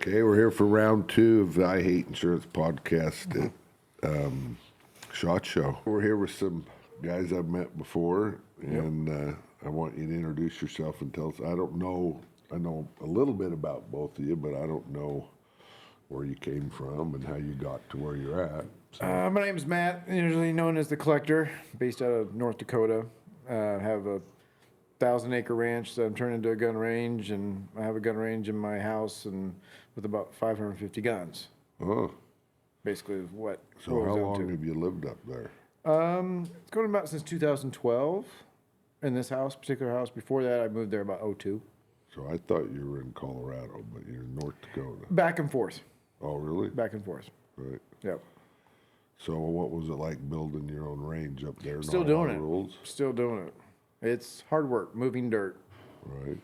Okay, we're here for round 2 of the I Hate Insurance podcast at SHOT Show. We're here with some guys I've met before, and I want you to introduce yourself and tell us. I know a little bit about both of you, but I don't know where you came from and how you got to where you're at. So. My name's Matt, usually known as the Collector, based out of North Dakota. I have a 1,000-acre ranch that I'm turning into a gun range, and I have a gun range in my house and with about 550 guns. Oh. Basically is what. So how long have you lived up there? It's going about since 2012 in this particular house. Before that, I moved there about 2002. So I thought you were in Colorado, but you're in North Dakota. Back and forth. Oh, really? Back and forth. Right. Yep. So what was it like building your own range up there? Still doing it. Still doing it. It's hard work, moving dirt. Right.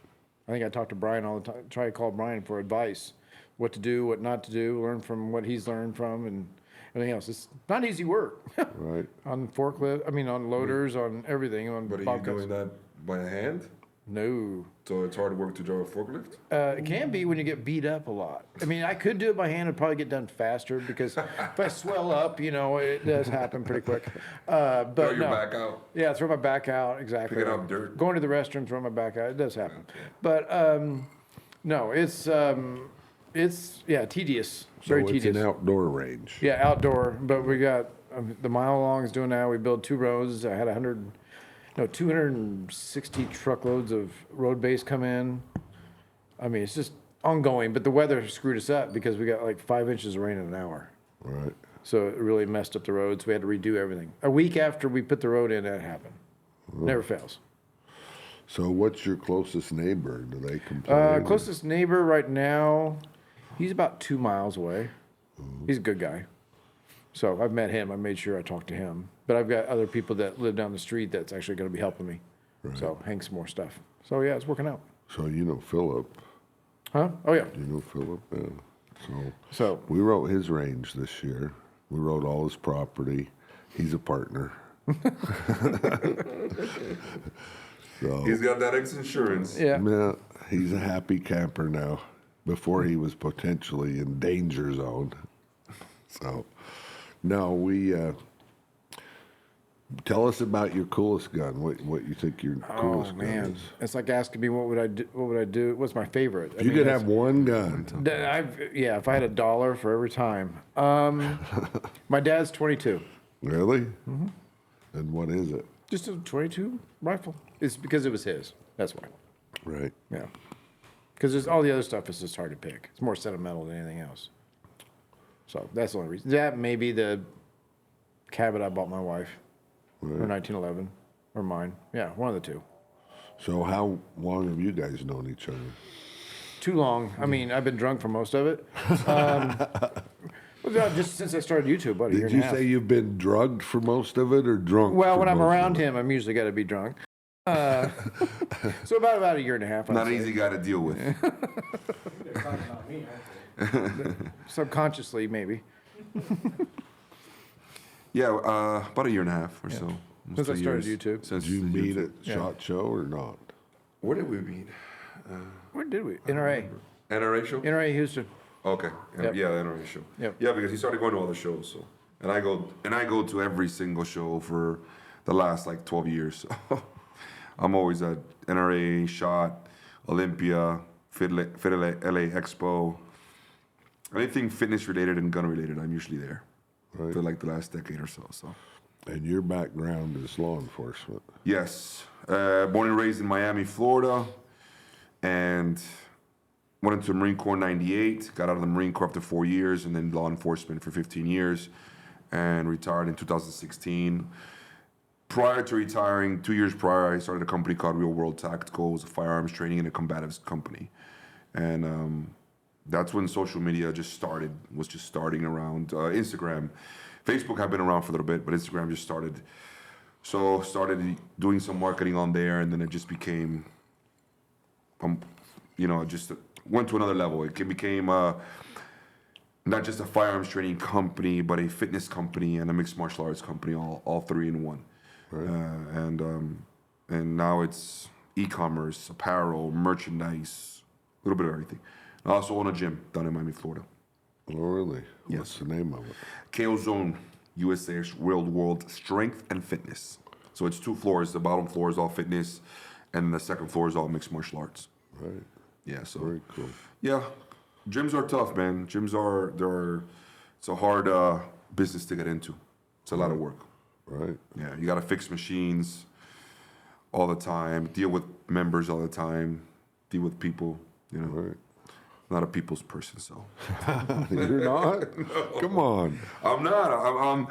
I think I talk to Brian all the time, try to call Brian for advice, what to do, what not to do, learn from what he's learned from, and everything else. It's not easy work. Right. On forklift, on loaders, on everything. On But are bobcats. you doing that by hand? No. So it's hard work to drive a forklift? It can be when you get beat up a lot. I could do it by hand and probably get done faster because if I swell up, it does happen pretty quick. But Throw your no. back out. Yeah, throw my back out, exactly. Picking up dirt. Going to the restroom, throw my back out. It does happen. Okay. But no, it's tedious. Very so it's tedious. an outdoor range. Yeah, outdoor. But we got the mile long is doing now. We build 2 rows. I had 260 truckloads of road base come in. It's just ongoing. But the weather screwed us up because we got like 5 inches of rain in an hour. Right. So it really messed up the roads. We had to redo everything. A week after we put the road in, that happened. Never fails. So what's your closest neighbor? Do they complain? Closest neighbor right now, he's about 2 miles away. He's a good guy. So I've met him. I made sure I talked to him. But I've got other people that live down the street that's actually going to be helping me. Right. So hang some more stuff. So yeah, it's working out. So you know Philip. Huh? Oh yeah. You know Philip, yeah. So We wrote his range this year. We wrote all his property. He's a partner. So He's got that insurance. yeah. yeah, he's a happy camper now. Before he was potentially in danger zone. So no, we tell us about your coolest gun. What you think your coolest Oh gun man, is? it's like asking me what would I do? What would I do? What's my favorite? If you could have one gun. If I had $1 for every time. My dad's 22. Really? Mm-hmm. And what is it? Just a 22 rifle. It's because it was his. That's why. Right. Yeah. Because all the other stuff is just hard to pick. It's more sentimental than anything else. So that's the only reason. That may be the cabin I bought my wife, or 1911, or mine. Yeah, one of the two. So how long have you guys known each other? Too long. I've been drunk for most of it. Just since I started YouTube, about a year Did and you a half. say you've been drugged for most of it or drunk? Well, for when I'm most of around it? him, I'm usually got to be drunk. So about a year and a half. I'd Not say. an easy guy to deal with. Subconsciously, maybe. Yeah, about a year and a half or so. Since I 2 started years. YouTube. Since Did you meet YouTube. at SHOT Show or not? Where did we meet? Where did we? NRA. NRA show? NRA Houston. Okay. Yep. Yeah, the NRA show. Yep. Yeah, because he started going to all the shows. So, and I go to every single show for the last 12 years. So I'm always at NRA, SHOT, Olympia, Fit LA Expo. Anything fitness related and gun related, I'm usually there Right. for the last decade or so. So And your background is law enforcement. yes, born and raised in Miami, Florida, and went into the Marine Corps in '98. Got out of the Marine Corps after 4 years, and then law enforcement for 15 years, and retired in 2016. Prior to retiring, 2 years prior, I started a company called Real World Tactical. It was a firearms training and a combatives company, and that's when social media was just starting around. Instagram, Facebook had been around for a little bit, but Instagram just started. So started doing some marketing on there, and then it just became, just went to another level. It became not just a firearms training company, but a fitness company and a mixed martial arts company, all three in one. Right. And now it's e-commerce, apparel, merchandise, a little bit of everything. I also own a gym down in Miami, Florida. Oh, really? Yes. What's the name of it? KO Zone USA World Strength and Fitness. So it's 2 floors. The bottom floor is all fitness, and the second floor is all mixed martial arts. Right. Yeah. So Very cool. yeah, gyms are tough, man. It's a hard business to get into. It's a lot of work. Right. Yeah, you got to fix machines all the time, deal with members all the time, deal with people. You know, Right. not a people's person, so. You're not? Come on. I'm not.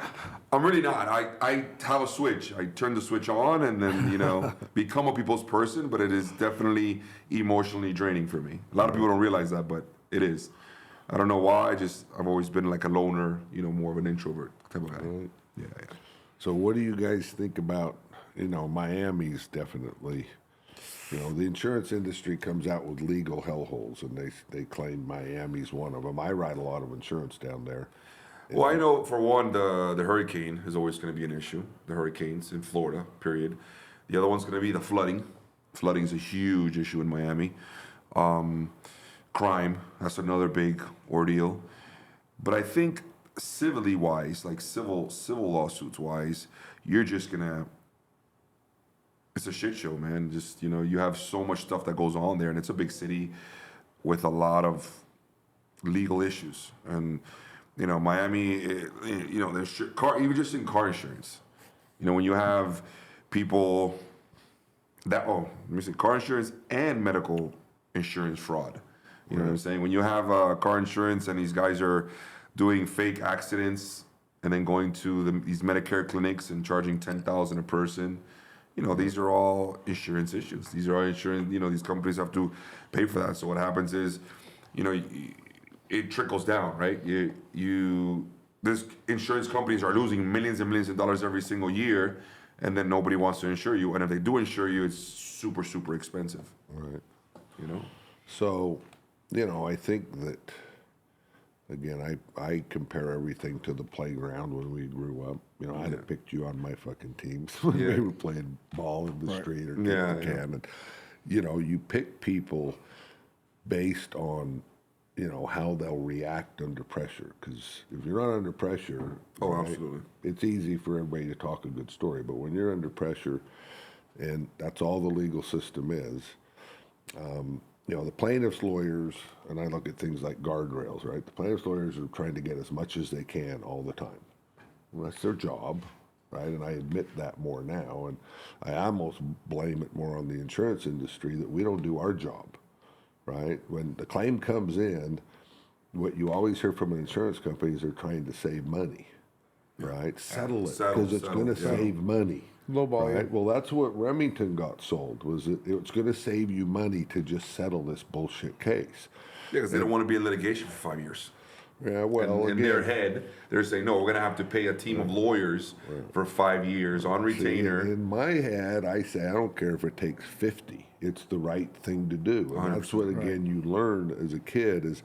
I'm really not. I have a switch. I turn the switch on and then, become a people's person, but it is definitely emotionally draining for me. A lot of people don't realize that, but it is. I don't know why. I've always been like a loner, more of an introvert type of guy. Right. Yeah. So what do you guys think about, Miami's definitely, the insurance industry comes out with legal hellholes, and they claim Miami's one of them. I write a lot of insurance down there. Well, I know for one, the hurricane is always going to be an issue. The hurricanes in Florida, period. The other one's going to be the flooding. Flooding is a huge issue in Miami. Crime, that's another big ordeal. But I think civilly wise, like civil lawsuits wise, you're just gonna. It's a shit show, man. Just you have so much stuff that goes on there, and it's a big city with a lot of legal issues. And Miami, there's even just in car insurance. When you have people that let me say car insurance and medical insurance fraud. You know what I'm saying? When you have car insurance and these guys are doing fake accidents and then going to these Medicare clinics and charging $10,000 a person, these are all insurance issues. These are all insurance. These companies have to pay for that. So what happens is, it trickles down, right? These insurance companies are losing millions and millions of dollars every single year, and then nobody wants to insure you. And if they do insure you, it's super, super expensive. Right. So. So, I think that, again, I compare everything to the playground when we grew up. I'd have picked you on my fucking teams when we were playing ball in the street or kicking the can. And, you pick people based on, how they'll react under pressure. Because if you're not under pressure, Absolutely. it's easy for everybody to talk a good story. But when you're under pressure, and that's all the legal system is, the plaintiff's lawyers, and I look at things like guardrails, right? The plaintiff's lawyers are trying to get as much as they can all the time. Well, that's their job, right? And I admit that more now. And I almost blame it more on the insurance industry that we don't do our job, right? When the claim comes in, what you always hear from an insurance company is they're trying to save money, right? Settle it, because it's going to save money. Lowball, right? Well, that's what Remington got sold, was it's going to save you money to just settle this bullshit case. Yeah, because they don't want to be in litigation for 5 years. Yeah, well, in their head, they're saying, no, we're going to have to pay a team of lawyers for 5 years on retainer. In my head, I say, I don't care if it takes 50. It's the right thing to do. And that's what, again, you learn as a kid is,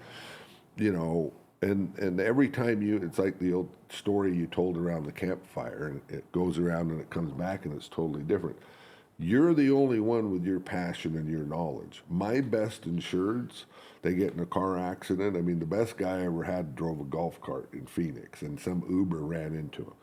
and every time it's like the old story you told around the campfire, and it goes around and it comes back and it's totally different. You're the only one with your passion and your knowledge. My best insureds, they get in a car accident. I mean, the best guy I ever had drove a golf cart in Phoenix, and some Uber ran into him.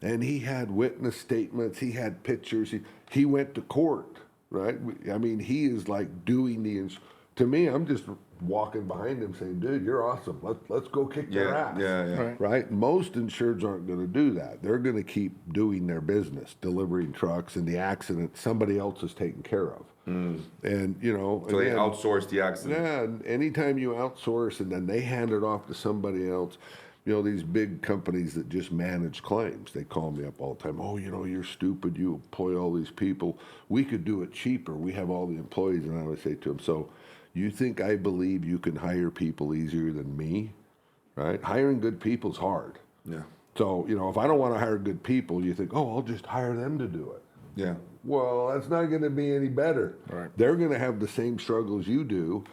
And he had witness statements. He had pictures. He went to court, right? I mean, he is like doing to me, I'm just walking behind him saying, dude, you're awesome. Let's go kick their ass. Yeah. Right? Most insureds aren't going to do that. They're going to keep doing their business, delivering trucks, and the accident somebody else is taking care of. And, So they outsource the accident. Yeah, and anytime you outsource and then they hand it off to somebody else, these big companies that just manage claims, they call me up all the time. Oh, you're stupid. You employ all these people. We could do it cheaper. We have all the employees. And I would say to them, so you think I believe you can hire people easier than me, right? Hiring good people's hard. Yeah. So, if I don't want to hire good people, you think, oh, I'll just hire them to do it. Yeah. Well, that's not going to be any better. Right. They're going to have the same struggles you do,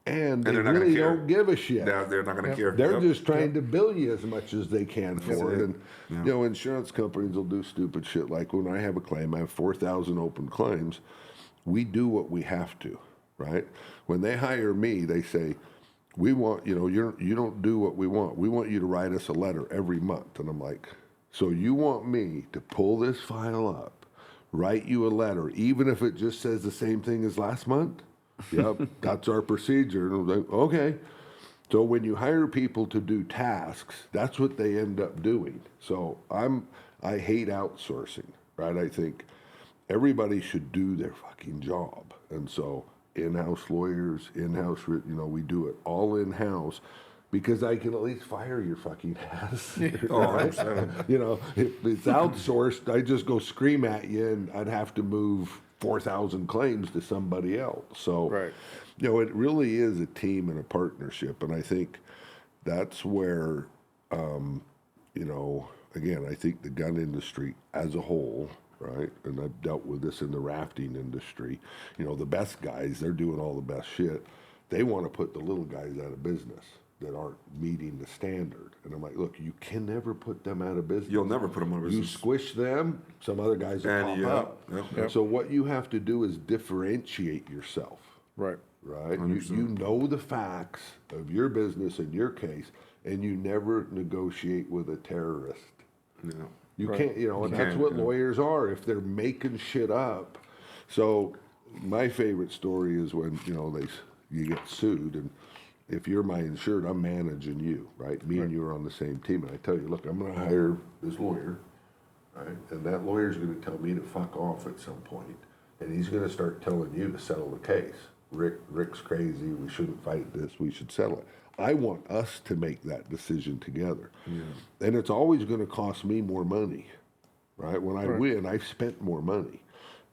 and they they're not really gonna care. don't give a shit. They're not going to care. They're just trying to bill you as much as they can for it. it. And, insurance companies will do stupid shit. Like when I have a claim, I have 4,000 open claims. We do what we have to, right? When they hire me, they say, we want, you don't do what we want. We want you to write us a letter every month. And I'm like, so you want me to pull this file up, write you a letter, even if it just says the same thing as last month? Yep, that's our procedure. And I'm like, okay. So when you hire people to do tasks, that's what they end up doing. So I hate outsourcing, right? I think everybody should do their fucking job. And so in-house lawyers, in-house, we do it all in-house because I can at least fire your fucking ass. Oh, Right? 100%. If it's outsourced, I just go scream at you and I'd have to move 4,000 claims to somebody else. So, Right. it really is a team and a partnership. And I think that's where, again, I think the gun industry as a whole, right? And I've dealt with this in the rafting industry. The best guys, they're doing all the best shit. They want to put the little guys out of business that aren't meeting the standard. And I'm like, look, you can never put them out of business. You'll never put them out of You business. squish them, some other guys will And pop up. yep. So what you have to do is differentiate yourself. Right. Right? You know the facts of your business and your case, and you never negotiate with a terrorist. Yeah. You Right. can't, and that's can't, what yeah. lawyers are if they're making shit up. So my favorite story is when, you get sued, and if you're my insured, I'm managing you, right? Me and you are on the same team, and I tell you, look, I'm going to hire this lawyer, right? And that lawyer's going to tell me to fuck off at some point, and he's going to start telling you to settle the case. Rick's crazy. We shouldn't fight this. We should settle it. I want us to make that decision together. Yeah. And it's always going to cost me more money, right? When I win, I've spent more money.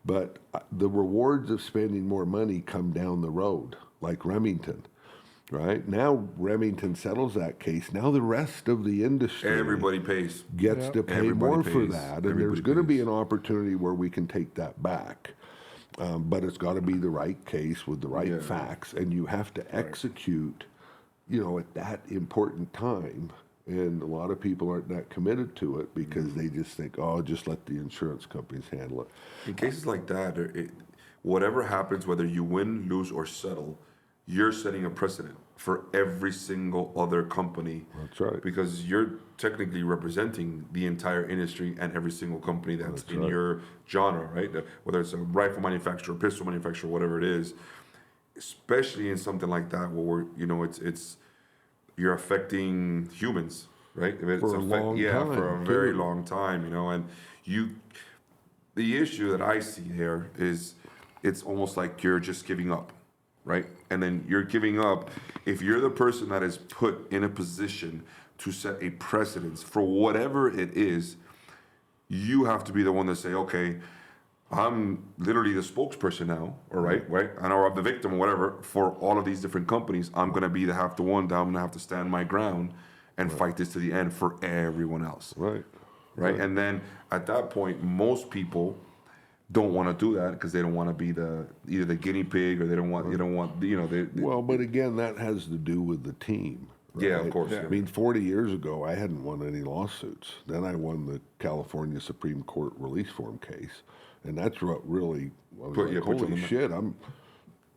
But the rewards of spending more money come down the road, like Remington, right? Now Remington settles that case. Now the rest of the industry Everybody pays. gets to pay Everybody more for pays. that. And Everybody there's going to be pays. an opportunity where we can take that back. But it's got to be the right case with the right facts, and you have to execute, at that important time. And a lot of people aren't that committed to it because they just think, oh, just let the insurance companies handle it. In cases like that, whatever happens, whether you win, lose, or settle, you're setting a precedent for every single other company. That's right. Because you're technically representing the entire industry and every single company that's in your genre, right? Whether it's a rifle manufacturer, pistol manufacturer, whatever it is, especially in something like that where it's you're affecting humans, right? If it's For a long time, for a very too. long time, and the issue that I see here is it's almost like you're just giving up, right? And then you're giving up if you're the person that is put in a position to set a precedence for whatever it is. You have to be the one to say, okay, I'm literally the spokesperson now, all right, and or I'm the victim or whatever for all of these different companies. I'm gonna be the one that I'm gonna have to stand my ground and fight this to the end for everyone else, Right. right? And then at that point, most people don't want to do that because they don't want to be either the guinea pig or they don't want Well, but again, that has to do with the team. Right? Yeah, of course, yeah. I mean, 40 years ago, I hadn't won any lawsuits. Then I won the California Supreme Court release form case, and that's what really I was Put like, you on holy the shit,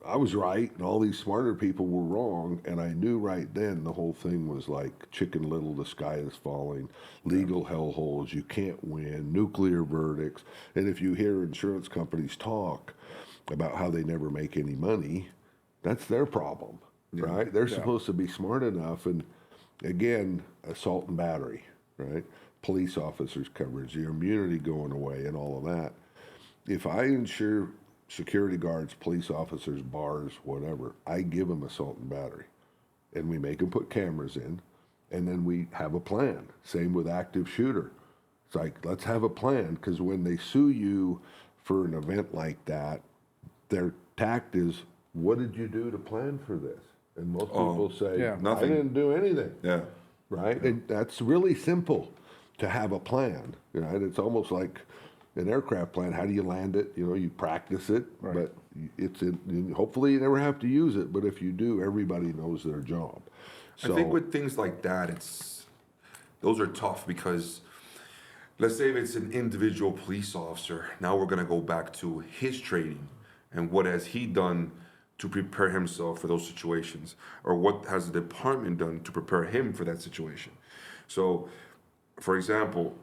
I was right, and all these smarter people were wrong, and I knew right then the whole thing was like Chicken Little, the sky is falling, legal hellholes, you can't win, nuclear verdicts, and if you hear insurance companies talk about how they never make any money, that's their problem, right? They're supposed to be smart enough, and again, assault and battery, right? Police officers coverage, your immunity going away, and all of that. If I insure security guards, police officers, bars, whatever, I give them assault and battery. And we make them put cameras in, and then we have a plan. Same with active shooter. It's like, let's have a plan, because when they sue you for an event like that, their tact is, what did you do to plan for this? And most people say, nothing. I didn't do anything. Yeah. Right? And that's really simple to have a plan. Right? It's almost like an aircraft plan. How do you land it? You practice it, but hopefully you never have to use it. But if you do, everybody knows their job. So, I think with things like that, those are tough because let's say if it's an individual police officer, now we're going to go back to his training and what has he done to prepare himself for those situations, or what has the department done to prepare him for that situation. So, for example,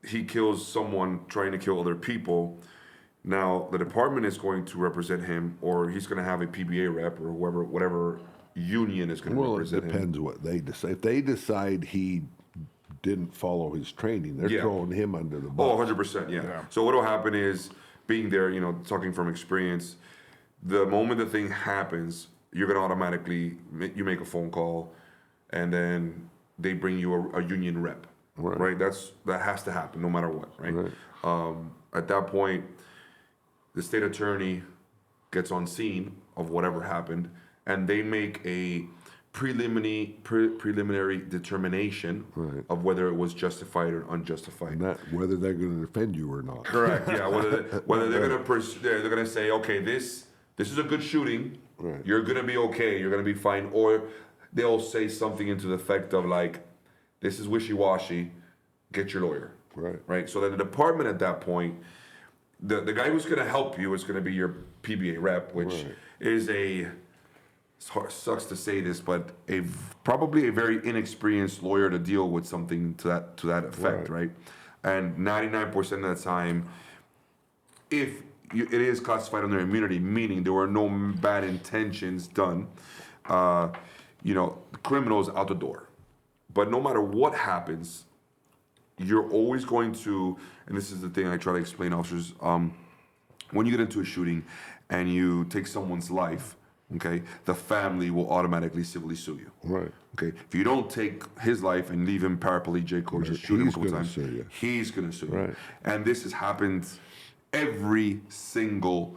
he kills someone trying to kill other people. Now the department is going to represent him, or he's going to have a PBA rep, or whatever union is going to Well, it represent him. depends what they decide. If they decide he didn't follow his training, they're Yeah. throwing him under the Oh, bus. 100%, yeah. So what will happen is, being there, talking from experience, the moment the thing happens, you're going to automatically, you make a phone call, and then they bring you a union rep, right? That has to happen no matter what, right? At that point, the state attorney gets on scene of whatever happened, and they make a preliminary determination of whether it was justified or unjustified. Not whether they're going to defend you or not. Correct. Yeah. Whether they're gonna say, okay, this is a good shooting. Right. You're gonna be okay. You're gonna be fine. Or they'll say something into the effect of like, this is wishy-washy. Get your lawyer. Right. Right. So that the department at that point, the guy who's gonna help you is gonna be your PBA rep, which is sucks to say this, but probably a very inexperienced lawyer to deal with something to that effect, right? And 99% of the time, it is classified under immunity, meaning there were no bad intentions done, criminals out the door. But no matter what happens, you're always going to, and this is the thing I try to explain officers, when you get into a shooting and you take someone's life, okay, the family will automatically civilly sue you. Right. Okay. If you don't take his life and leave him paraplegic or just shoot him a couple times, sue you. he's going to sue you. Right. And this has happened every single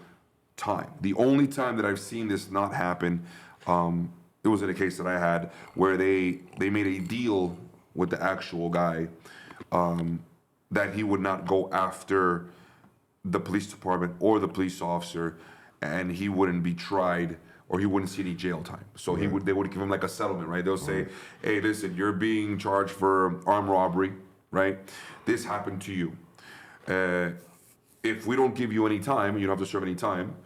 time. The only time that I've seen this not happen, it was in a case that I had where they made a deal with the actual guy that he would not go after the police department or the police officer, and he wouldn't be tried, or he wouldn't see any jail time. So they would give him like a settlement, right? They'll say, hey, listen, you're being charged for armed robbery, right? This happened to you. If we don't give you any time, you don't have to serve any time,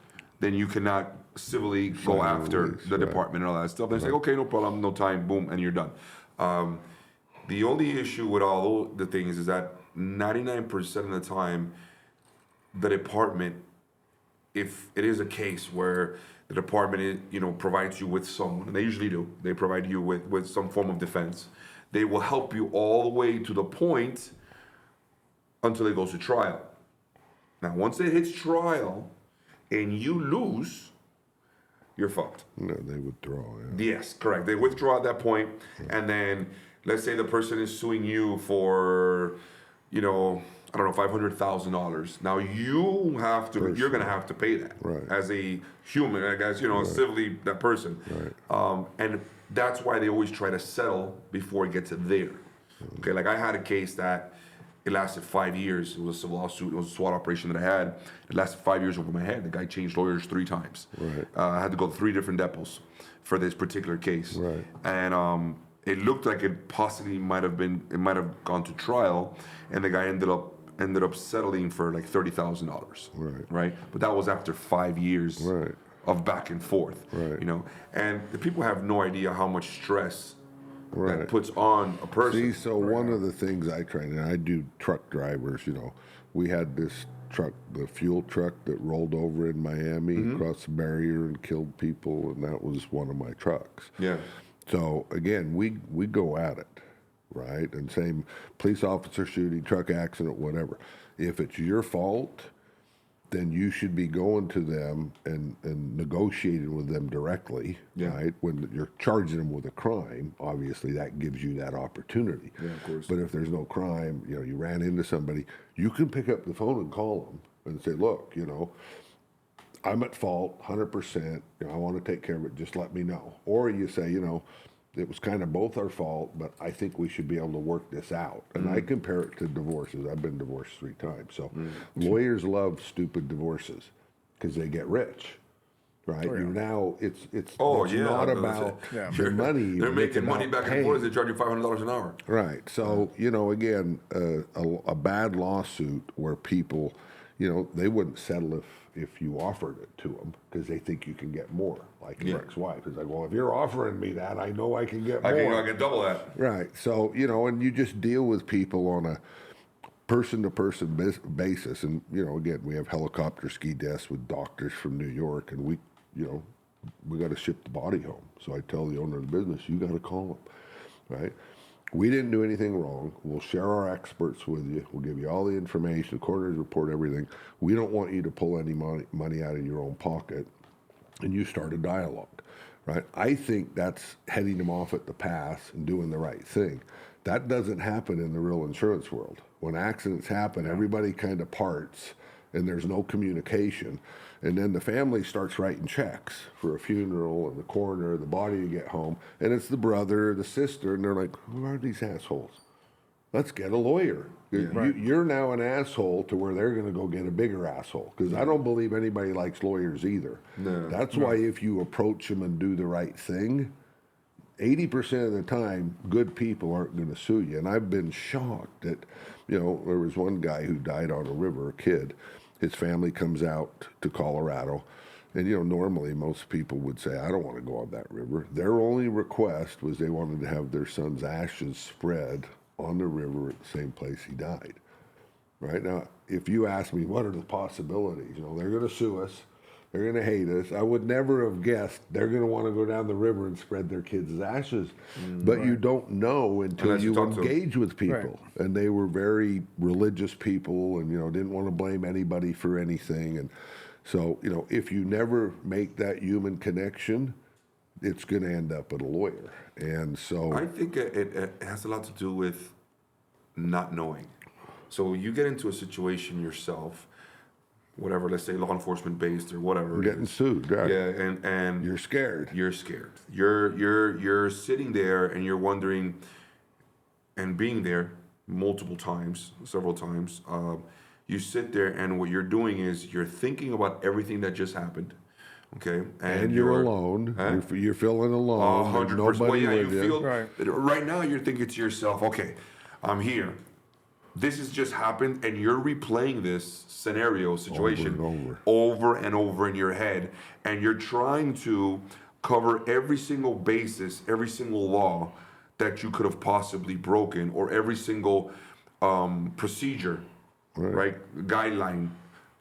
then you cannot civilly go after the department and all that stuff. They say, okay, no problem, no time, boom, and you're done. The only issue with all the things is that 99% of the time, the department, if it is a case where the department, provides you with someone, and they usually do, they provide you with some form of defense, they will help you all the way to the point until it goes to trial. Now, once it hits trial and you lose, you're fucked. No, they withdraw. Yes, correct. They withdraw at that point, and then let's say the person is suing you for, I don't know, $500,000. Now you're gonna have to pay that as a human, I guess, civilly, that person. Right. And that's why they always try to settle before it gets there. Okay, like I had a case that it lasted 5 years. It was a civil lawsuit. It was a SWAT operation that I had. It lasted 5 years over my head. The guy changed lawyers 3 times. Right. I had to go to 3 different depots for this particular case. Right. And it looked like it possibly might have gone to trial, and the guy ended up settling for like $30,000. Right. But that was after 5 years of back and forth. Right. And the people have no idea how much stress that puts on a person. See, so one of the things I train, and I do truck drivers, we had this truck, the fuel truck that rolled over in Miami, across the barrier and killed people, and that was one of my trucks. Yeah. So again, we go at it, right? And same police officer shooting, truck accident, whatever. If it's your fault, then you should be going to them and negotiating with them directly, right? When you're charging them with a crime, obviously that gives you that opportunity. Yeah, of course. But if there's no crime, you ran into somebody, you can pick up the phone and call them and say, look, I'm at fault, 100%. I want to take care of it. Just let me know. Or you say, it was kind of both our fault, but I think we should be able to work this out. And I compare it to divorces. I've been divorced 3 times. So lawyers love stupid divorces because they get rich, right? Now it's not about your money. They're making money about back and forth. They charge you $500 an hour. Right. So again, a bad lawsuit where people, they wouldn't settle if you offered it to them because they think you can get more. Like your ex-wife is like, well, if you're offering me that, I know I can get more. I can double that. Right. So, and you just deal with people on a person-to-person basis. And, again, we have helicopter ski desks with doctors from New York, and we got to ship the body home. So I tell the owner of the business, you got to call them, right? We didn't do anything wrong. We'll share our experts with you. We'll give you all the information, the coroner's report, everything. We don't want you to pull any money out of your own pocket, and you start a dialogue, right? I think that's heading them off at the pass and doing the right thing. That doesn't happen in the real insurance world. When accidents happen, everybody kind of parts, and there's no communication. And then the family starts writing checks for a funeral and the coroner, the body to get home, and it's the brother, the sister, and they're like, who are these assholes? Let's get a lawyer. You're now an asshole to where they're going to go get a bigger asshole. Because I don't believe anybody likes lawyers either. No. That's why if you approach them and do the right thing, 80% of the time, good people aren't going to sue you. And I've been shocked that, there was one guy who died on a river, a kid. His family comes out to Colorado, and normally most people would say, I don't want to go on that river. Their only request was they wanted to have their son's ashes spread on the river at the same place he died. Right now, if you ask me what are the possibilities, they're going to sue us, they're going to hate us. I would never have guessed they're going to want to go down the river and spread their kids' ashes. But you don't know until you engage with people. Right. And they were very religious people and, didn't want to blame anybody for anything. And so, if you never make that human connection, it's going to end up at a lawyer. And so I think it has a lot to do with not knowing. So you get into a situation yourself, whatever, let's say law enforcement based or whatever. Getting sued, right? Yeah, and you're scared. You're scared. You're sitting there and you're wondering, and being there several times. You sit there and what you're doing is you're thinking about everything that just happened. Okay, and you're alone. Huh? You're feeling alone. 100%. Well, yeah, you feel right now. You're thinking to yourself, okay, I'm here. This has just happened, and you're replaying this situation over and over in your head, and you're trying to cover every single basis, every single law that you could have possibly broken, or every single procedure, right? Guideline,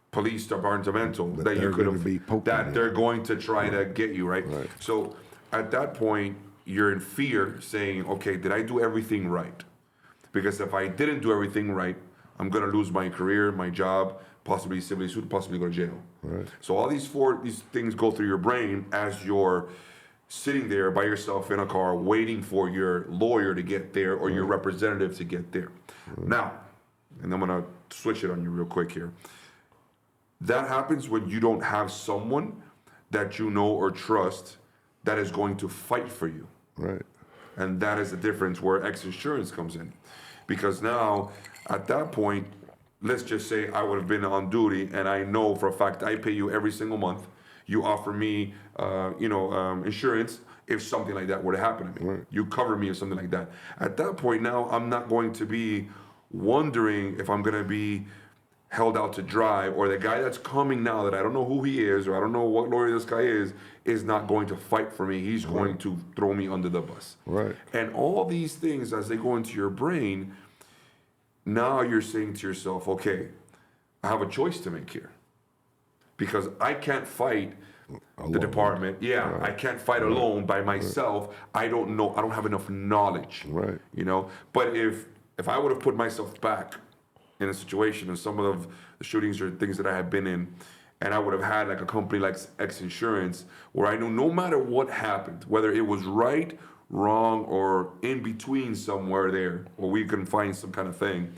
police departmental that you could have, that they're going to try to get you, right? So at that point, you're in fear, saying, okay, did I do everything right? Because if I didn't do everything right, I'm going to lose my career, my job, possibly civilly sued, possibly go to jail. Right. So all these things go through your brain as you're sitting there by yourself in a car waiting for your lawyer to get there or your representative to get there. Now, and I'm going to switch it on you real quick here. That happens when you don't have someone that you know or trust that is going to fight for you. Right. And that is the difference where X-Insurance comes in. Because now, at that point, let's just say I would have been on duty and I know for a fact I pay you every single month. You offer me, insurance if something like that were to happen to me. Right. You cover me if something like that. At that point now, I'm not going to be wondering if I'm going to be held out to dry, or the guy that's coming now that I don't know who he is or I don't know what lawyer this guy is not going to fight for me. He's going to throw me under the bus. Right. And all these things, as they go into your brain, now you're saying to yourself, okay, I have a choice to make here. Because I can't fight alone. The department. Yeah, right. I can't fight alone by myself. Right. I don't know. I don't have enough knowledge. Right. But if I would have put myself back in a situation of some of the shootings or things that I have been in, and I would have had like a company like X-Insurance where I knew no matter what happened, whether it was right, wrong, or in between somewhere there, or we can find some kind of thing,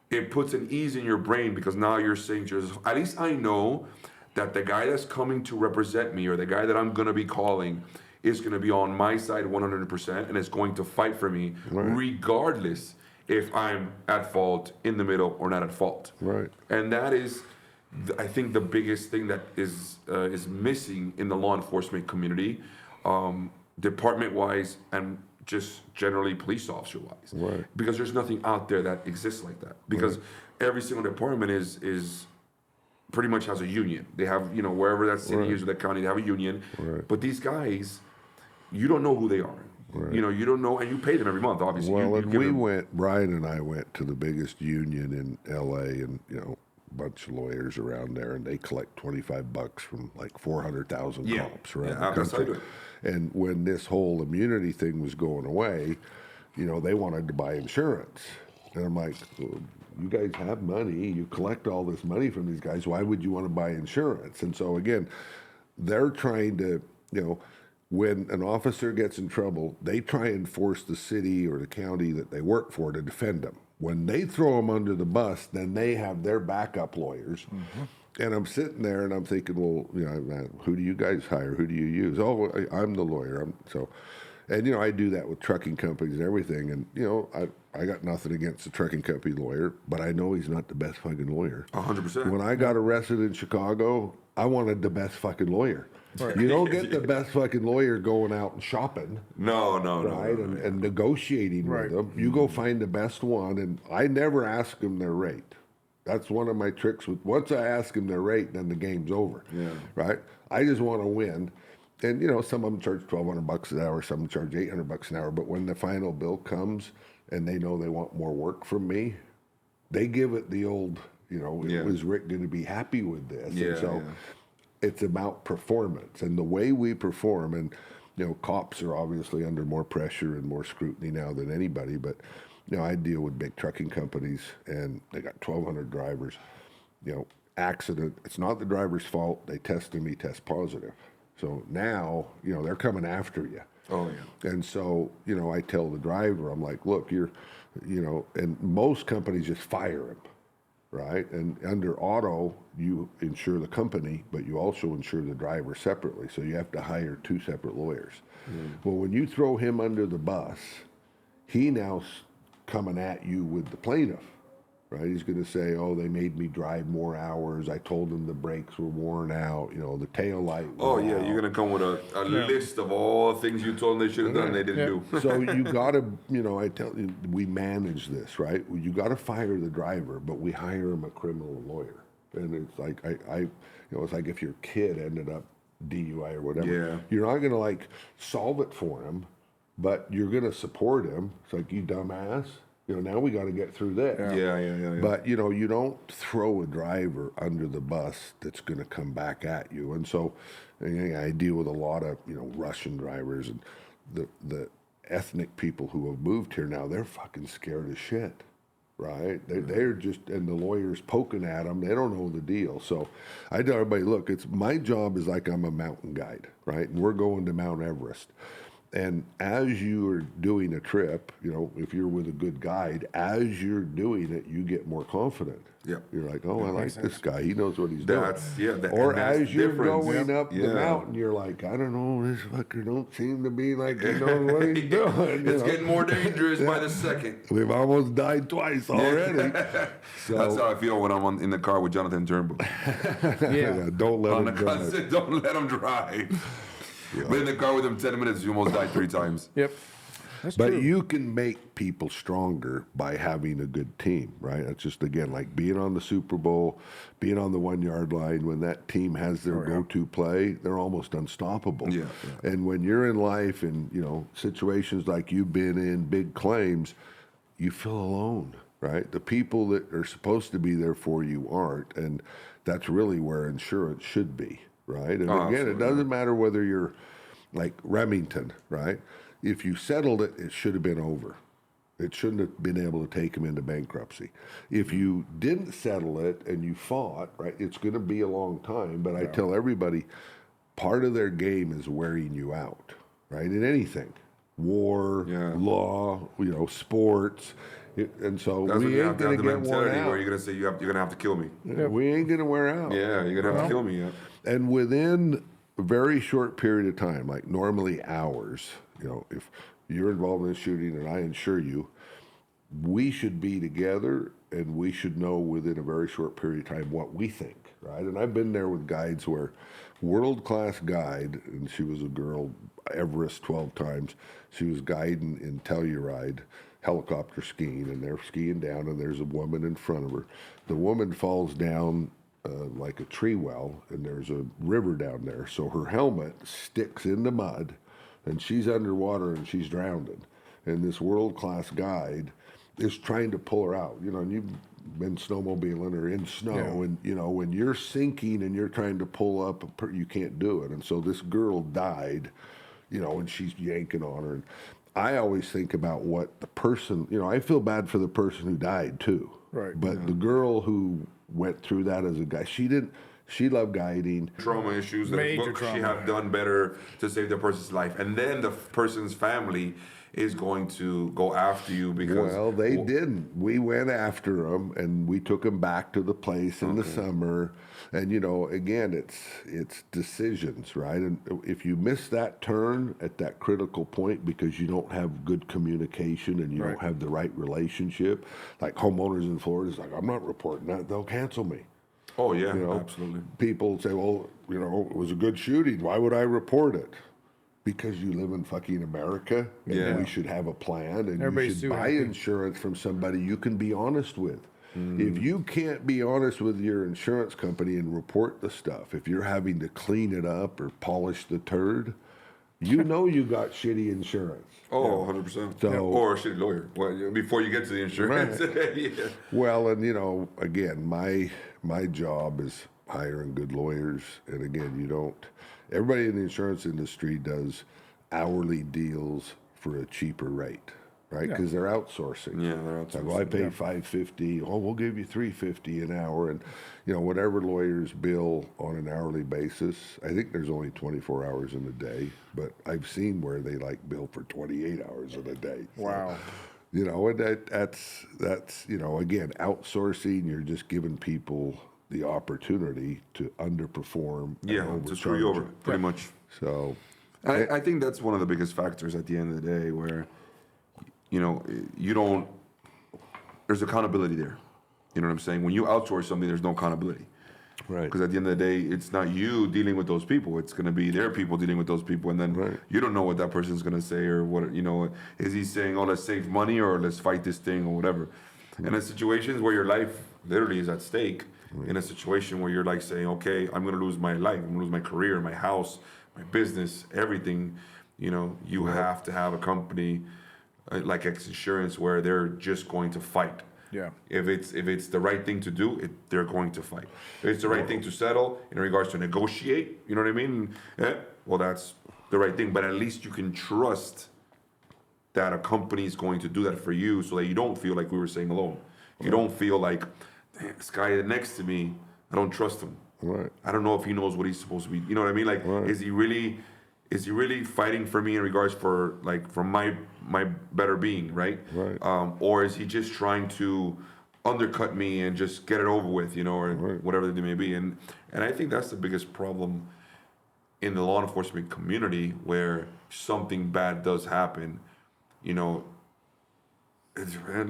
it puts an ease in your brain because now you're saying to yourself, at least I know that the guy that's coming to represent me or the guy that I'm going to be calling is going to be on my side 100% and is going to fight for me regardless if I'm at fault, in the middle, or not at fault. Right. And that is, I think, the biggest thing that is missing in the law enforcement community, department-wise and just generally police officer-wise. Right. Because there's nothing out there that exists like that. Because every single department is pretty much has a union. They have, you know, wherever that city is or that county, they have a union. But these guys, you don't know who they are. You know, you don't know, and you pay them every month, obviously. Well, you and give we them- went, Brian and I went to the biggest union in LA, and, you know, a bunch of lawyers around there, and they collect $25 from like 400,000 Yeah. cops around Yeah, the that's how you country. do it. And when this whole immunity thing was going away, you know, they wanted to buy insurance. And I'm like, well, you guys have money, you collect all this money from these guys, why would you want to buy insurance? And so again, they're trying to, you know, when an officer gets in trouble, they try and force the city or the county that they work for to defend them. When they throw them under the bus, then they have their backup lawyers. And I'm sitting there and I'm thinking, well, you know, who do you guys hire? Who do you use? Oh, I'm the lawyer. And you know, I do that with trucking companies and everything. And you know, I got nothing against the trucking company lawyer, but I know he's not the best fucking lawyer. 100%. When I got arrested in Chicago, I wanted the best fucking lawyer. You don't get the best fucking lawyer going out and shopping. No, Right, and negotiating with them. You go find the best one, and I never ask them their rate. That's one of my tricks. Once I ask them their rate, then the game's over. Yeah. Right. I just want to win, and you know, some of them charge $1,200 an hour, some charge $800 an hour. But when the final bill comes, and they know they want more work from me, they give it the old, you know, was Rick going to be happy with this? Yeah, And so it's about performance and the way we perform. And, you know, cops are obviously under more pressure and more scrutiny now than anybody. But, you know, I deal with big trucking companies and they got 1,200 drivers. You know, accident, it's not the driver's fault. They tested me, test positive. So now, you know, they're coming after you. Oh, yeah. And so, you know, I tell the driver, I'm like, look, you know, and most companies just fire him. Right, and under auto, you insure the company, but you also insure the driver separately. So you have to hire two separate lawyers. Well, when you throw him under the bus, he now's coming at you with the plaintiff. Right, he's going to say, "Oh, they made me drive more hours. I told them the brakes were worn out. You know, the tail light." Oh, yeah, out. you're going to come with a list of all the things you told them they should have done and they didn't do. So you got to, you know, I tell you, we manage this, right? You got to fire the driver, but we hire him a criminal lawyer. And it's like, you know, it's like if your kid ended up DUI or whatever, Yeah. you're not going to like solve it for him, but you're going to support him. It's like, you dumbass. You know, now we got to get through this. Yeah. But, you know, you don't throw a driver under the bus that's going to come back at you. And so I deal with a lot of, you know, Russian drivers and the ethnic people who have moved here now. They're fucking scared as shit, right? They're just, and the lawyer's poking at them. They don't know the deal. So I tell everybody, look, it's my job is like I'm a mountain guide, right? And we're going to Mount Everest. And as you are doing a trip, you know, if you're with a good guide, as you're doing it, you get more confident. Yeah. You're like, oh, I like this guy. He knows what he's doing. Or As you're going up the mountain, you're like, I don't know, this fucker don't seem to be like he knows what he's doing. It's getting more dangerous by the second. We've almost died twice already. So, That's how I feel when I'm in the car with Jonathan Turnbull. yeah, don't let him drive. Constant, don't let him drive. Been in the car with him 10 minutes, you almost died 3 times. Yep. That's But true. you can make people stronger by having a good team, right? It's just, again, like being on the Super Bowl, being on the 1 yard line. When that team has their go-to play, they're almost unstoppable. Yeah. And when you're in life and, you know, situations like you've been in, big claims, you feel alone, right? The people that are supposed to be there for you aren't. And that's really where insurance should be, right? And again, absolutely. it doesn't matter whether you're like Remington, right? If you settled it, it should have been over. It shouldn't have been able to take him into bankruptcy. If you didn't settle it and you fought, right, it's going to be a long time. But I tell everybody, part of their game is wearing you out, right? In anything, war, law, you know, sports. And so That's when we you ain't have to have going to the get worn mentality out. where you're going to say, you're going to have to kill me. We ain't going to wear out. Yeah, you're going to have to kill me. Yeah. And within a very short period of time, like normally hours, you know, if you're involved in a shooting and I insure you, we should be together and we should know within a very short period of time what we think, right? And I've been there with guides where world-class guide, and she was a girl, Everest 12 times, she was guiding in Telluride, helicopter skiing, and they're skiing down and there's a woman in front of her. The woman falls down like a tree well, and there's a river down there. So her helmet sticks in the mud, and she's underwater and she's drowning. And this world-class guide is trying to pull her out. And you've been snowmobiling or in snow, and when you're sinking and you're trying to pull up, you can't do it. And so this girl died, and she's yanking on her. And I always think about what the person, I feel bad for the person who died too. Right. But the girl who went through that as a guy, she loved guiding. Trauma issues that Major she trauma. have done better to save the person's life, and then the person's family is going to go after you because Well, they didn't. We went after them, and we took them back to the place in the summer. And again, it's decisions, right? And if you miss that turn at that critical point because you don't have good communication and you don't have the right relationship, like homeowners in Florida is like, I'm not reporting that; they'll cancel me. Oh yeah, absolutely. People say, well, it was a good shooting. Why would I report it? Because you live in fucking America, and we should have a plan, and you should buy insurance from somebody you can be honest with. If you can't be honest with your insurance company and report the stuff, if you're having to clean it up or polish the turd, you got shitty insurance. Oh, 100%. So, or a shitty lawyer. Well, before you get to the insurance. Yeah. Well, and again, my job is hiring good lawyers, and again, everybody in the insurance industry does hourly deals for a cheaper rate, right? Because they're outsourcing. Yeah, they're outsourcing. Like, well, I pay $550. Oh, we'll give you $350 an hour, and whatever lawyers bill on an hourly basis. I think there's only 24 hours in a day, but I've seen where they bill for 28 hours in a day. So, Wow. and that's again, outsourcing. You're just giving people the opportunity to underperform. To screw you over, pretty much. So, I think that's one of the biggest factors at the end of the day where, there's accountability there. You know what I'm saying? When you outsource something, there's no accountability. right. Because at the end of the day, it's not you dealing with those people. It's going to be their people dealing with those people. And then you don't know what that person's going to say or what, is he saying, oh, let's save money or let's fight this thing or whatever. And in situations where your life literally is at stake, in a situation where you're saying, okay, I'm going to lose my life, I'm going to lose my career, my house, my business, everything, you have to have a company like X Insurance where they're just going to fight. Yeah. If it's the right thing to do, they're going to fight. If it's the right thing to settle in regards to negotiate, you know what I mean? Well, that's the right thing. But at least you can trust that a company is going to do that for you so that you don't feel like we were saying alone. You don't feel like, this guy next to me, I don't trust him. Right. I don't know if he knows what he's supposed to be. You know what I mean? Is he really fighting for me in regards for my better being, right? Right. Or is he just trying to undercut me and just get it over with, or whatever it may be? And I think that's the biggest problem in the law enforcement community where something bad does happen, and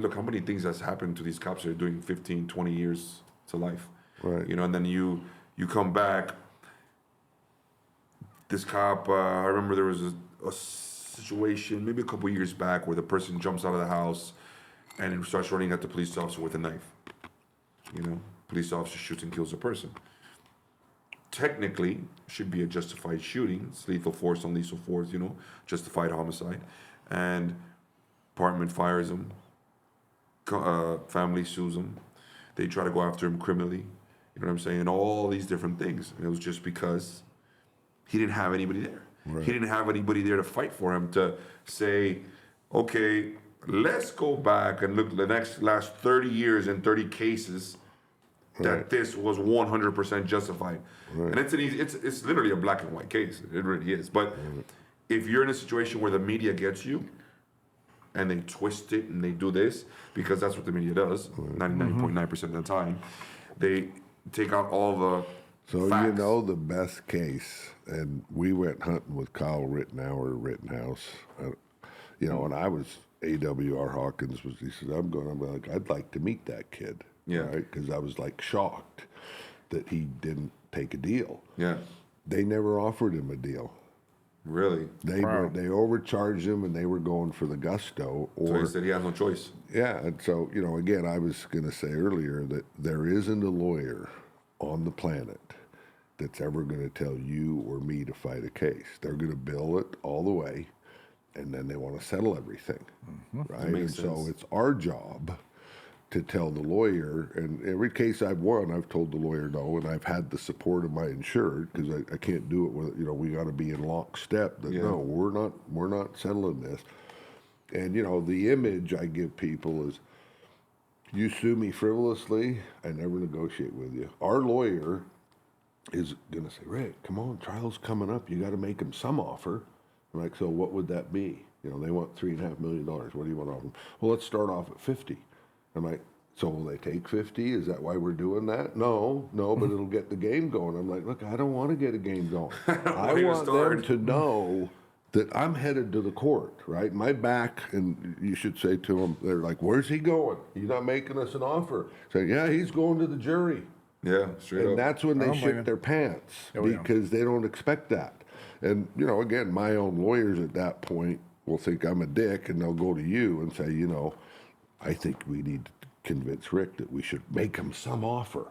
look how many things that's happened to these cops that are doing 15, 20 years to life. Right. And then you come back. This cop, I remember there was a situation maybe a couple years back where the person jumps out of the house and starts running at the police officer with a knife. Police officer shoots and kills a person. Technically, should be a justified shooting. It's lethal force, unlethal force, justified homicide. And department fires him. Family sues him. They try to go after him criminally. You know what I'm saying? And all these different things. And it was just because he didn't have anybody there. Right. He didn't have anybody there to fight for him, to say, okay, let's go back and look at the last 30 years and 30 cases that this was 100% justified. Right. And it's literally a black and white case. It really is. But if you're in a situation where the media gets you and they twist it and they do this, because that's what the media does 99.9% of the time, they take out all the facts. The best case, and we went hunting with Kyle Rittenhouse, and I was AWR Hawkins, he said, I'd like to meet that kid. Yeah. Right? Because I was shocked that he didn't take a deal. Yeah. They never offered him a deal. Really? They overcharged him, and they were going for the gusto. So he said he had no choice. Yeah, and so, again, I was going to say earlier that there isn't a lawyer on the planet that's ever going to tell you or me to fight a case. They're going to bill it all the way, and then they want to settle everything, right? And makes so sense. it's our job to tell the lawyer, and every case I've won, I've told the lawyer no, and I've had the support of my insured, because I can't do it with, we got to be in lockstep that no, we're not settling this. And the image I give people is, you sue me frivolously, I never negotiate with you. Our lawyer is going to say, Rick, come on, trial's coming up, you got to make him some offer. I'm like, so what would that be? They want $3.5 million. What do you want to offer them? Well, let's start off at 50. I'm like, so will they take 50? Is that why we're doing that? No, but it'll get the game going. I'm like, look, I don't want to get a game going. I want them to know that I'm headed to the court, right? My back, and you should say to them, they're like, where's he going? He's not making us an offer. Say, yeah, he's going to the jury. Yeah, straight And up. that's when they don't blame shit you. their pants Oh, yeah. because they don't expect that. And, again, my own lawyers at that point will think I'm a dick, and they'll go to you and say, I think we need to convince Rick that we should make him some offer.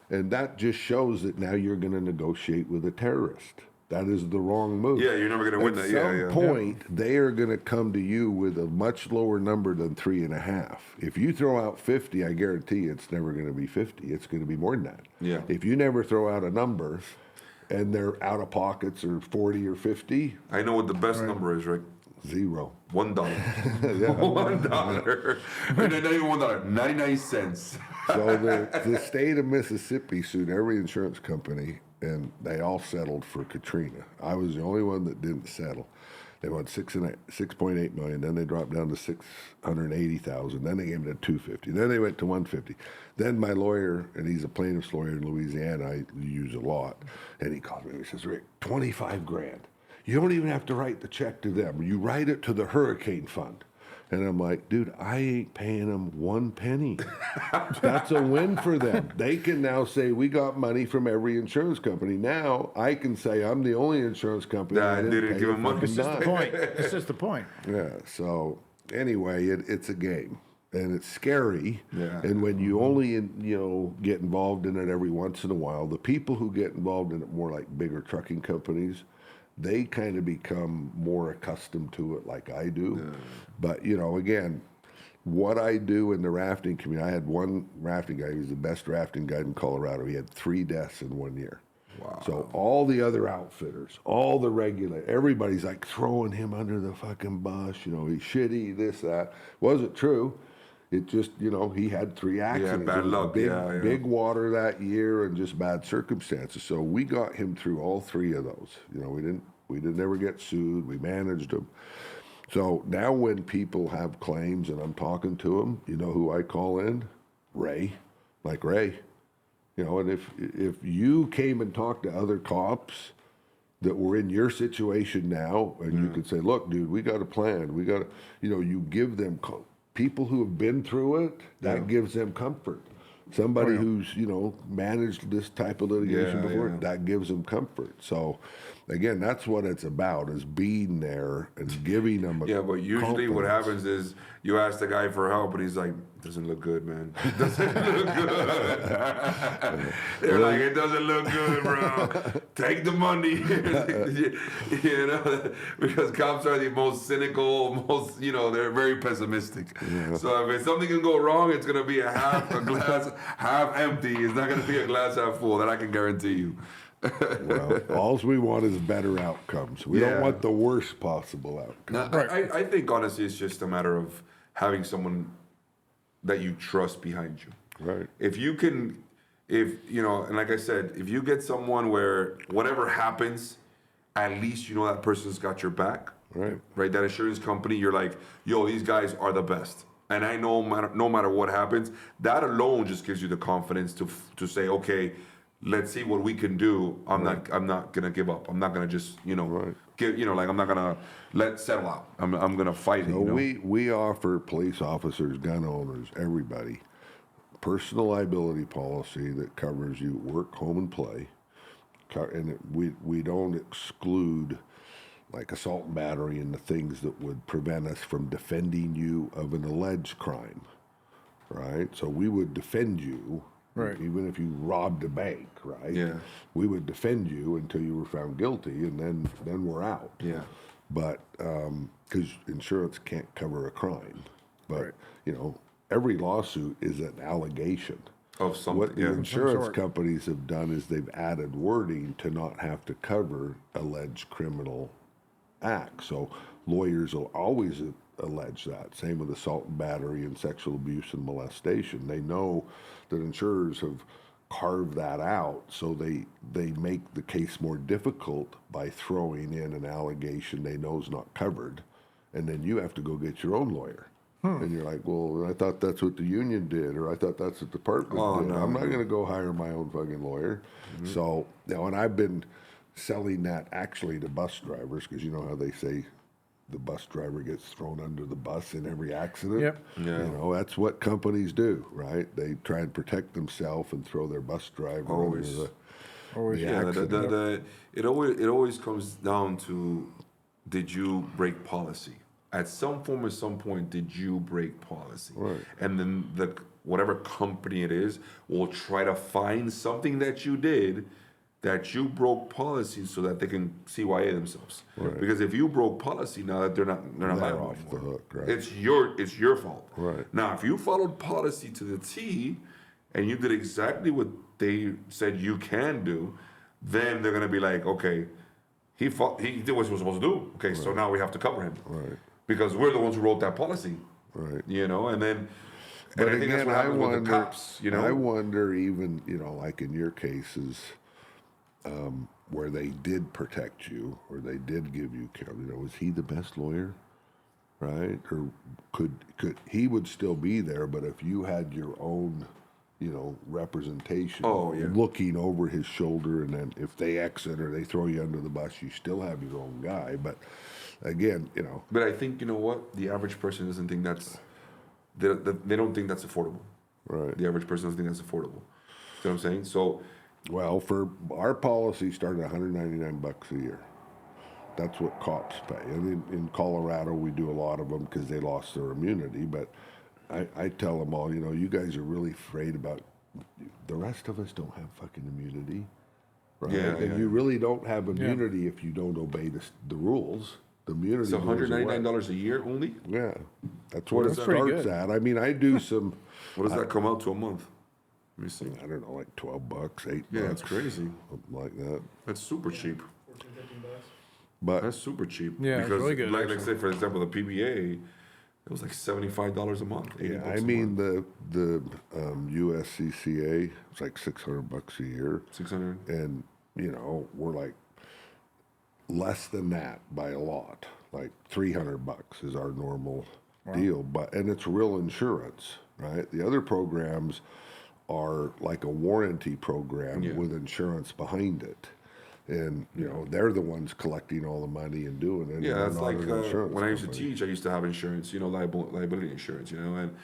And that just shows that now you're going to negotiate with a terrorist. That is the wrong move. Yeah, you're never going to win that. At some point, they are going to come to you with a much lower number than 3.5. If you throw out 50, I guarantee it's never going to be 50. It's going to be more than that. Yeah. If you never throw out a number, and their out of pockets are 40 or 50, I know what the best number is, Rick. zero. $1. $1. And then not even $1. 99 cents. So the state of Mississippi sued every insurance company, and they all settled for Katrina. I was the only one that didn't settle. They won 6.8 million. Then they dropped down to 680,000. Then they gave it to 250. Then they went to 150. Then my lawyer, and he's a plaintiff's lawyer in Louisiana, I use a lot, and he called me and he says, Rick, 25 grand. You don't even have to write the check to them. You write it to the hurricane fund. And I'm like, dude, I ain't paying them one penny. That's a win for them. They can now say, we got money from every insurance company. Now I can say I'm the only insurance company That didn't pay give a them money. fucking It's just the dime. point. It's just the point. Yeah, so anyway, it's a game. And it's scary. Yeah. And when you only, get involved in it every once in a while, the people who get involved in it more like bigger trucking companies, they kind of become more accustomed to it like I do. Yeah. But, again, what I do in the rafting community, I had one rafting guy, he was the best rafting guide in Colorado. He had 3 deaths in 1 year. Wow. So all the other outfitters, all the regulators, everybody's like throwing him under the fucking bus, he's shitty, this, that. Wasn't true. It just, he had 3 accidents. bad It was luck. Big water that year and just bad circumstances. So we got him through all 3 of those. We didn't ever get sued. We managed them. So now when people have claims and I'm talking to them, you know who I call in? Ray. Like, Ray. And if you came and talked to other cops that were in your situation now, and you could say, look, dude, we got a plan. We got to, you give them people who have been through it, that gives them comfort. Somebody who's, managed this type of litigation before, that gives them comfort. So, again, that's what it's about, is being there and giving them a Yeah, but usually what confidence. happens is you ask the guy for help, and he's like, doesn't look good, man. It doesn't look good. They're like, it doesn't look good, bro. Take the money. Because cops are the most cynical, they're very pessimistic. Yeah. So if something can go wrong, it's going to be a glass half empty. It's not going to be a glass half full. That I can guarantee you. Well, all we want is better outcomes. We don't want the worst possible outcome. No, I think, honestly, it's just a matter of having someone that you trust behind you. Right. If you can, and like I said, if you get someone where whatever happens, at least that person's got your back. Right. Right. That insurance company, you're like, yo, these guys are the best. And I know no matter what happens, that alone just gives you the confidence to say, okay, let's see what we can do. I'm not gonna give up. I'm not gonna just I'm not gonna let settle out. I'm gonna fight So it. we offer police officers, gun owners, everybody, personal liability policy that covers you work, home, and play. And we don't exclude like assault and battery and the things that would prevent us from defending you of an alleged crime, right? So we would defend you Right. Even if you robbed a bank, right? Yeah. We would defend you until you were found guilty, and then we're out. Yeah. But because insurance can't cover a crime, but Right. you know, every lawsuit is an allegation. Of something. What the Yeah. insurance sort. companies have done is they've added wording to not have to cover alleged criminal acts. So lawyers will always allege that. Same with assault and battery and sexual abuse and molestation. They know that insurers have carved that out, so they make the case more difficult by throwing in an allegation they know is not covered, and then you have to go get your own lawyer. And you're like, well, I thought that's what the union did, or I thought that's what the department did. no, I'm not going to go hire my own fucking lawyer. So, you know, and I've been selling that actually to bus drivers, because you know how they say the bus driver gets thrown under the bus in every accident. Yep. Yeah. You know, that's what companies do, right? They try and protect themselves and throw their bus driver Always. under Always. the Yeah, accident. it always comes down to, did you break policy? At some form, at some point, did you break policy? Right. And then whatever company it is will try to find something that you did, that you broke policy, so that they can CYA themselves. Right. Because if you broke policy, now that they're not They're liable off the anymore. hook, right? It's your fault. Right. Now, if you followed policy to the T, and you did exactly what they said you can do, then they're gonna be like, okay, he did what he was supposed to do. Okay, so now we have to cover him. Right. Because we're the ones who wrote that policy. Right. You know, and then But and I think that's again, what I happens with the wonder, cops, you know. I wonder even, you know, like in your cases, where they did protect you or they did give you care, you know, was he the best lawyer? Right? Or could he would still be there, but if you had your own, you know, representation Oh, yeah. looking over his shoulder, and then if they exit or they throw you under the bus, you still have your own guy. But again, you know, But I think, you know what? The average person doesn't think that's, they don't think that's affordable. right. The average person doesn't think that's affordable. You know what I'm saying? So, Well, for our policy started $199 a year. That's what cops pay. And in Colorado, we do a lot of them because they lost their immunity. But I tell them all, you know, you guys are really afraid about, the rest of us don't have fucking immunity. Right? Yeah, And yeah. you really don't have immunity if you don't obey the rules. The immunity it's goes away. $199 a year only? Yeah, that's what it That's pretty starts good. at. I mean, I do some, What does that come out to a month? Let me see. I don't know, like $12, $8. Yeah, it's crazy. Something like that. That's super cheap. But That's super cheap. Yeah, it's because really good, like actually. say for example the PBA, it was like $75 a month. 80 yeah, bucks I a mean month. the USCCA, it's like $600 a year, 600. and you know we're like less than that by a lot. Like $300 is our normal deal, and it's real insurance, right? The other programs are like a warranty program Yeah. with insurance behind it. And you know they're the ones collecting all the money and doing it. Yeah, and that's not like an insurance when I used to company. teach. I used to have insurance, you know, liability insurance, you know, and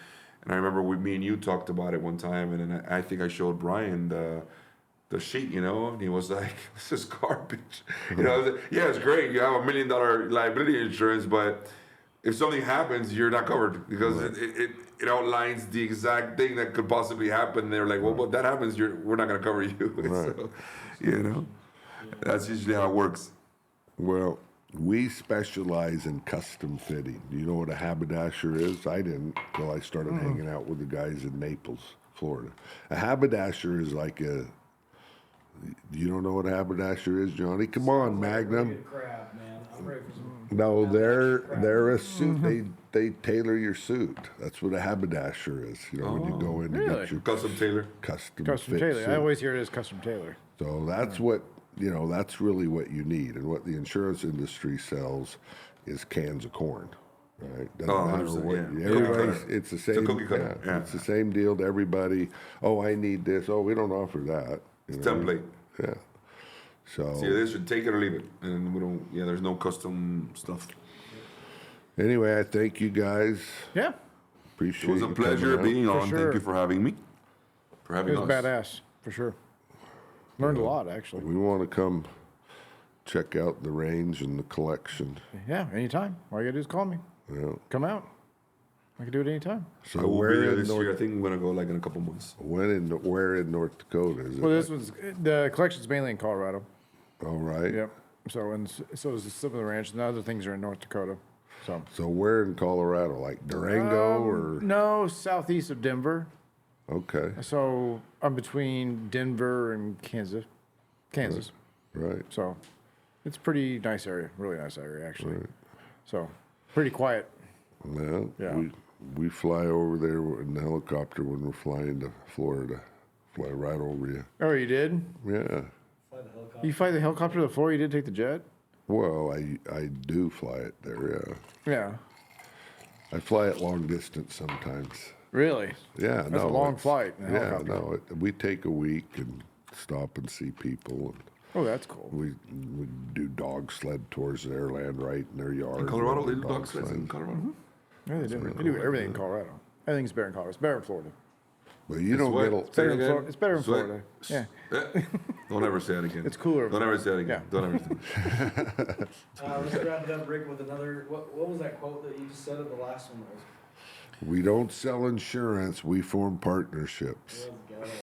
I remember me and you talked about it one time, and then I think I showed Brian the sheet, you know, and he was like, "This is garbage," you know. I was like, yeah, it's great. You have $1 million liability insurance, but if something happens, you're not covered because it outlines the exact thing that could possibly happen. They're like, well, but that happens, we're not going to cover you. Right. So, you know, that's usually how it works. Well, we specialize in custom fitting. Do you know what a haberdasher is? I didn't until I started hanging out with the guys in Naples, Florida. A haberdasher is like a. You don't know what a haberdasher is, Johnny? Come on, Magnum. Crap, man. I'm ready for some. No, they're a suit. They tailor your suit. That's what a haberdasher is. You know, when you go in to Really? get your Custom tailor. custom Custom fit tailor. suit. I always hear it as custom tailor. So that's what, you know, that's really what you need. And what the insurance industry sells is cans of corn, right? Doesn't Oh, matter 100%, what. yeah. Everybody's, Cookie cutter. it's the It's a same. cookie cutter, yeah. It's the same deal to everybody. Oh, I need this. Oh, we don't offer that. You know? Template. Yeah. So See, this should take it or leave it, and we don't. Yeah, there's no custom stuff. anyway, I thank you guys. Yeah. Appreciate It was a you pleasure coming out. being on. sure. Thank you for having me. For It having was us. badass, for sure. Learned a lot, actually. We want to come check out the range and the collection. Yeah, anytime. All you gotta do is call me. Yeah. Come out. I can do it anytime. So I will be where there in this year. I North, think I'm gonna go like in a couple months. where in North Dakota is it? Well, this one's the collection's mainly in Colorado. All right. Yep. So so is some of the ranch, and the other things are in North Dakota. So So where in Colorado? Like Durango or? no, southeast of Denver. Okay. So I'm between Denver and Kansas. Right. So it's a pretty nice area, really nice area actually. So pretty quiet. Well, Yeah. we fly over there in the helicopter when we're flying to Florida. Fly right over you. Oh, you did? Yeah. Fly the helicopter. You fly the helicopter to the floor? You did take the jet? Well, I do fly it there. Yeah. Yeah. I fly it long distance sometimes. Really? Yeah. That's a long flight in a Yeah. helicopter. No. We take a week and stop and see people. And Oh, that's cool. we do dog sled tours there, land right in their yard. In Colorado, they run do dog sleds in Colorado. Yeah, they do. They do everything in Colorado. Everything's better in Colorado. It's better in Florida. But you don't Sweat. get a, It's better, Say in, it Florida. again. It's better in Sweat. Florida. Yeah. Don't ever say it again. It's cooler. Don't ever say it again. Yeah. Don't ever say it. Let's wrap it up, Rick, with another. What was that quote that you just said at the last one? we don't sell insurance. We form partnerships. What was